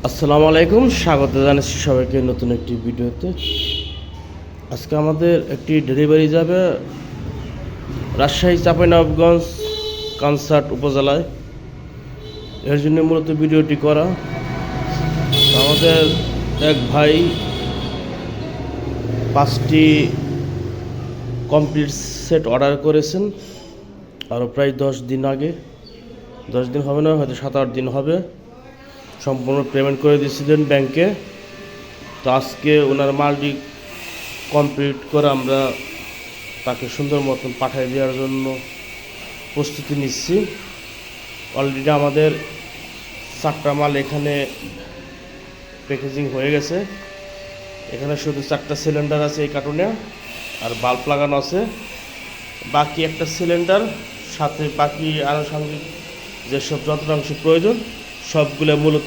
আসসালামু আলাইকুম, স্বাগত জানাচ্ছি সবাইকে নতুন একটি ভিডিওতে। আজকে আমাদের একটি ডেলিভারি যাবে রাজশাহী চাঁপাইনবাবগঞ্জ কানসার্ট উপজেলায়। এর জন্য মূলত ভিডিওটি করা। আমাদের এক ভাই 5টি কমপ্লিট সেট অর্ডার করেছেন, আরও প্রায় 10 দিন আগে। 10 দিন হবে না, হয়তো 7-8 দিন হবে। সম্পূর্ণ পেমেন্ট করে দিয়েছিলেন ব্যাংকে। তো আজকে ওনার মালটি কমপ্লিট করে আমরা তাকে সুন্দর মতন পাঠিয়ে দেওয়ার জন্য প্রস্তুতি নিচ্ছি। অলরেডি আমাদের 4টা মাল এখানে প্যাকেজিং হয়ে গেছে। এখানে শুধু 4টা সিলিন্ডার আছে এই কার্টুনে, আর বাল্ব লাগানো আছে। বাকি একটা সিলিন্ডার, সাথে বাকি আনুষঙ্গিক যেসব যন্ত্রাংশ প্রয়োজন সবগুলো মূলত